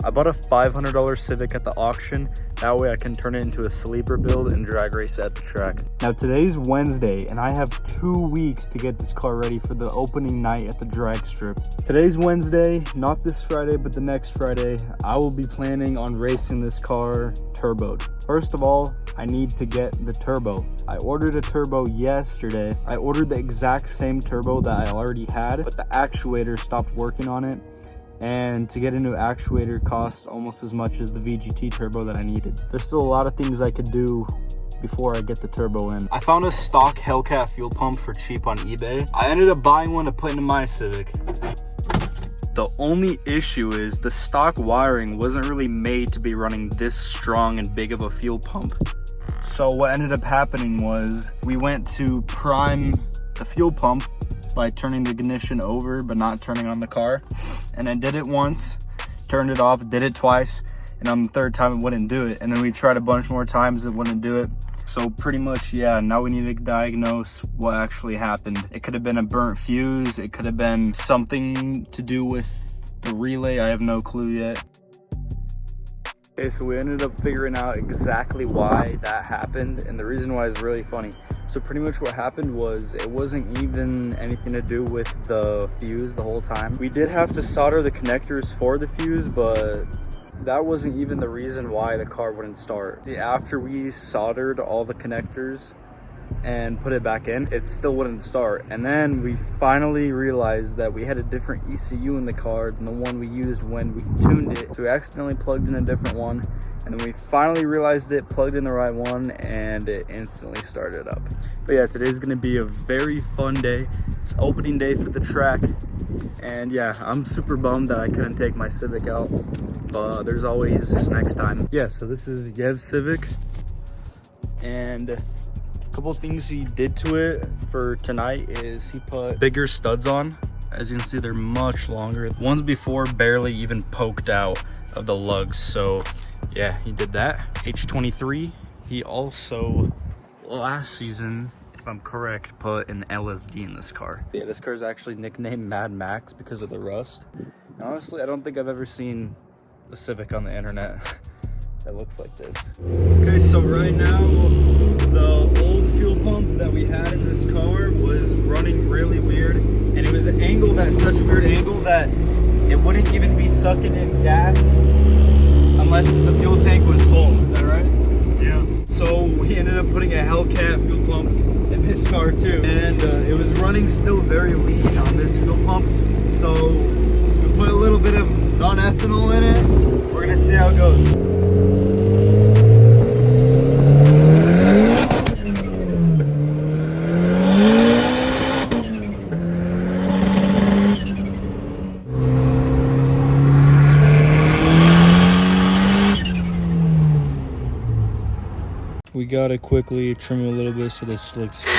I bought a $500 Civic at the auction. That way I can turn it into a sleeper build and drag race at the track. Now today's Wednesday and I have 2 weeks to get this car ready for the opening night at the drag strip. Today's Wednesday, not this Friday, but the next Friday, I will be planning on racing this car turboed. First of all, I need to get the turbo. I ordered a turbo yesterday. I ordered the exact same turbo that I already had, but the actuator stopped working on it. And to get a new actuator costs almost as much as the VGT turbo that I needed. There's still a lot of things I could do before I get the turbo in. I found a stock Hellcat fuel pump for cheap on eBay. I ended up buying one to put into my Civic. The only issue is the stock wiring wasn't really made to be running this strong and big of a fuel pump. So what ended up happening was we went to prime the fuel pump by turning the ignition over but not turning on the car, and I did it once, turned it off, did it twice, and on the third time it wouldn't do it, and then we tried a bunch more times, it wouldn't do it. So pretty much, yeah, now we need to diagnose what actually happened. It could have been a burnt fuse, it could have been something to do with the relay, I have no clue yet. Okay, so we ended up figuring out exactly why that happened, and the reason why is really funny. So pretty much what happened was it wasn't even anything to do with the fuse the whole time. We did have to solder the connectors for the fuse, but that wasn't even the reason why the car wouldn't start. See, after we soldered all the connectors and put it back in, it still wouldn't start. And then we finally realized that we had a different ECU in the car than the one we used when we tuned it. So we accidentally plugged in a different one, and then we finally realized it, plugged in the right one, and it instantly started up. But yeah, today's gonna be a very fun day. It's opening day for the track, and yeah, I'm super bummed that I couldn't take my Civic out, but there's always next time. Yeah, so this is Yev's Civic, and a couple of things he did to it for tonight is he put bigger studs on. As you can see, they're much longer. The ones before barely even poked out of the lugs. So yeah, he did that. H23. He also, last season, if I'm correct, put an LSD in this car. Yeah, this car is actually nicknamed Mad Max because of the rust. And honestly, I don't think I've ever seen a Civic on the internet that looks like this. Okay, so right now, the old fuel pump that we had in this car was running really weird, and it was angled at such a weird angle that it wouldn't even be sucking in gas unless the fuel tank was full. Is that right? Yeah. So we ended up putting a Hellcat fuel pump in this car too, and it was running still very lean on this fuel pump. So we put a little bit of non-ethanol in it. We're gonna see how it goes. We gotta quickly trim it a little bit so the slicks fit.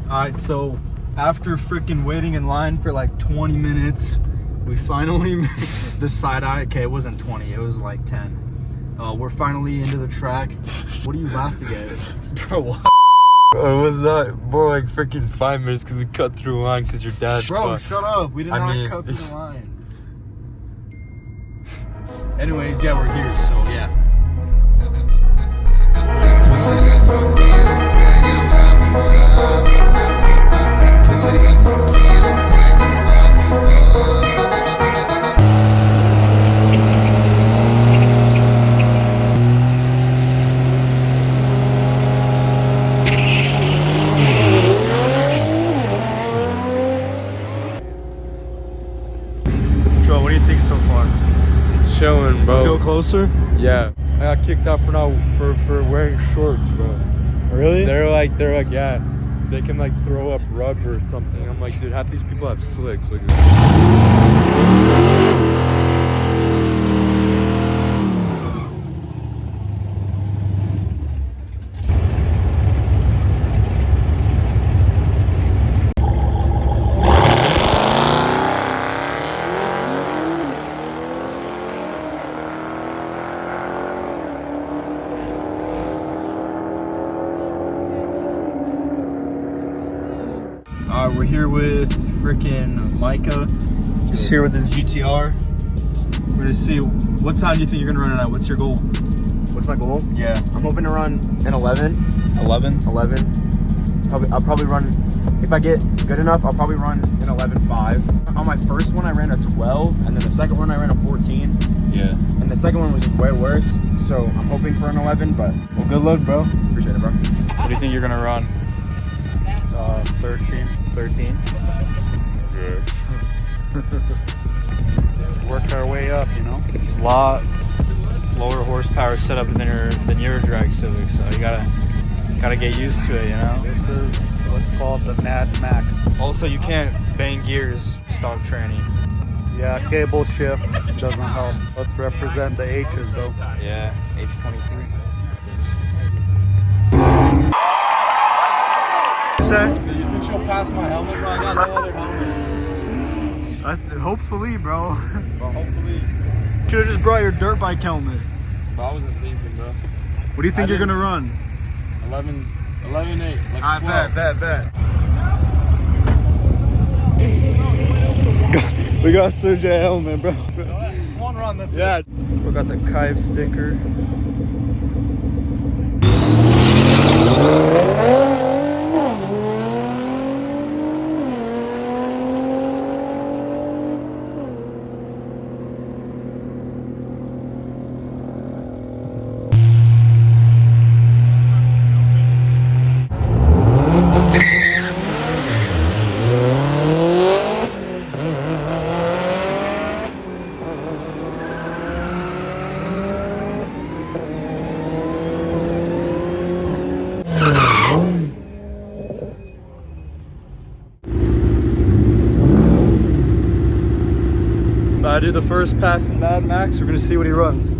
Alright, so after freaking waiting in line for like 20 minutes, we finally made the side eye. Okay, it wasn't 20, it was like 10. We're finally into the track. What are you laughing at? Bro, what? Bro, it was not more like freaking 5 minutes because we cut through a line because your dad's Bro, shut up. We did not cut through the line. Anyways, yeah, we're here, so yeah. Joe, what do you think so far? Chilling, bro. Let's go closer? Yeah. I got kicked out for wearing shorts, bro. Really? They're like, yeah, they can like throw up rubber or something. I'm like, dude, half these people have slicks. Like, Alright, we're here with freaking Micah. Just here with his GTR. We're gonna see, what time do you think you're gonna run tonight? What's your goal? What's my goal? Yeah. I'm hoping to run an 11. 11? 11. I'll probably run, if I get good enough, I'll probably run an 11.5. On my first one, I ran a 12, and then the second one, I ran a 14. Yeah. And the second one was just way worse, so I'm hoping for an 11, but Well, good luck, bro. appreciate it, bro. What do you think you're gonna run? 13. 13? Work our way up, you know? A lot lower horsepower setup than your drag Civics, so you gotta get used to it, you know? This is what's called the Mad Max. Also, you can't bang gears stock tranny. Yeah, cable shift doesn't help. Let's represent the H's though. Yeah, H23. So you think she'll pass my helmet? Bro? I got no other helmet. Hopefully, bro. But hopefully. Should have just brought your dirt bike helmet. But I wasn't thinking, bro. What do you think you're gonna run? 11.8. Like I 12. bet. We got Sergio a helmet, bro. Just one run, that's Yeah. it. We got the Kive sticker. I do the first pass in Mad Max. We're gonna see what he runs.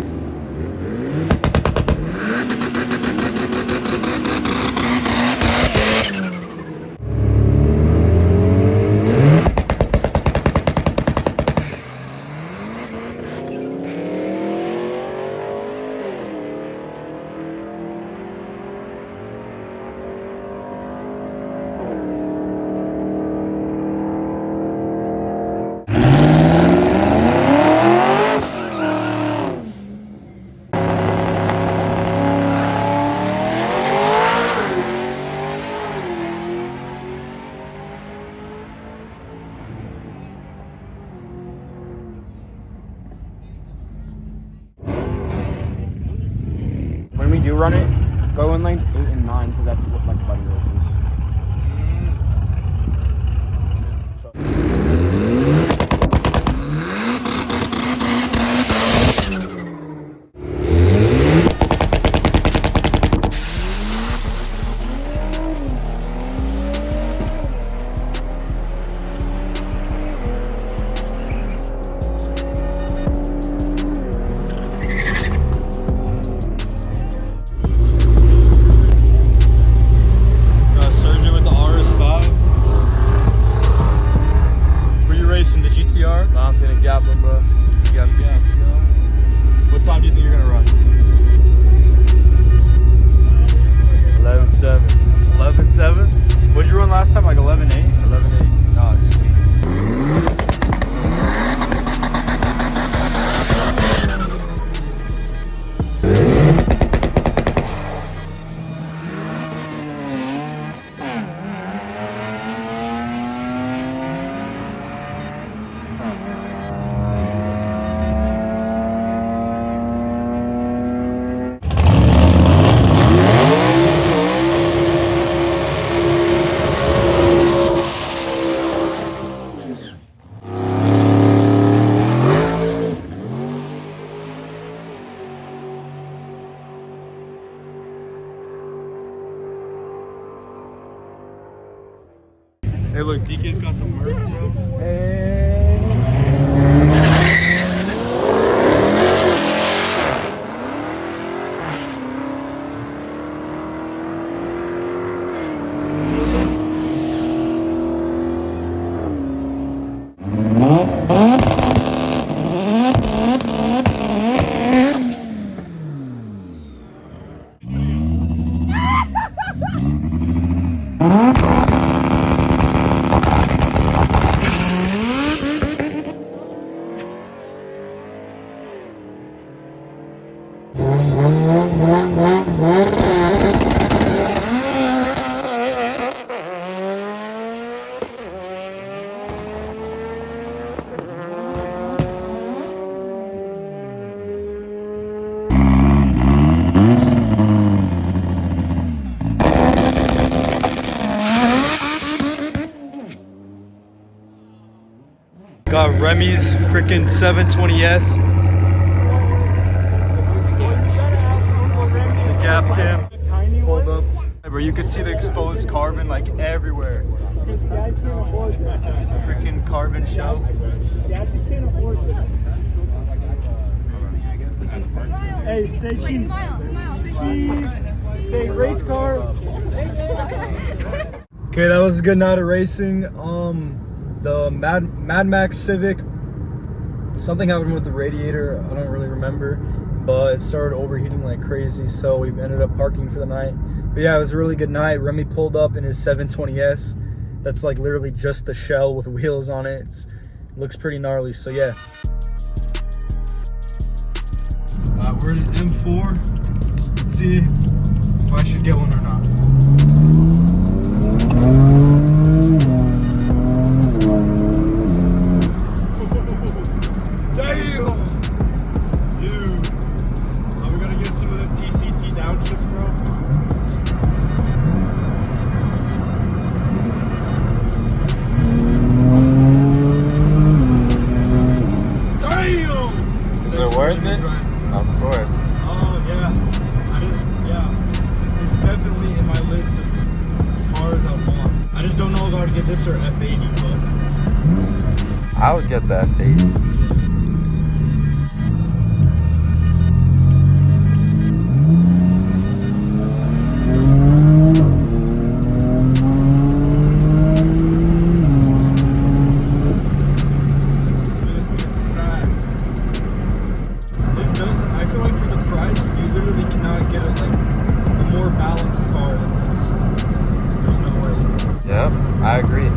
When we do run it, go in lanes 8 and 9, because that's what like buddy races. The GTR? Nah, I'm gonna gap him, bro. Gap the GTR. What time do you think you're gonna run? 11.7. 11.7? What'd you run last time? Like 11.8? 11.8. Oh, sweet. Hey, look, DK's got the merch, bro. Got Remy's freaking 720S. The gap cam pulled up. Bro, you could see the exposed carbon like everywhere. Freaking carbon shell. Hey, say cheese. Cheese. Say race car. Okay, that was a good night of racing. The Mad Max Civic, something happened with the radiator. I don't really remember, but it started overheating like crazy, so we ended up parking for the night. But yeah, it was a really good night. Remy pulled up in his 720S. That's like literally just the shell with wheels on it. It looks pretty gnarly, so yeah. We're in an M4. Let's see if I should get one or not. Damn! Dude. Are we gonna get some of the DCT downshift, bro? Damn! Is it worth it? Of course. Oh yeah, this is definitely in my list of cars I want. I just don't know if I would get this or F80, but I would get the F80. I feel like for the price, you literally cannot get a more balanced car than this. There's no way. Yep, I agree.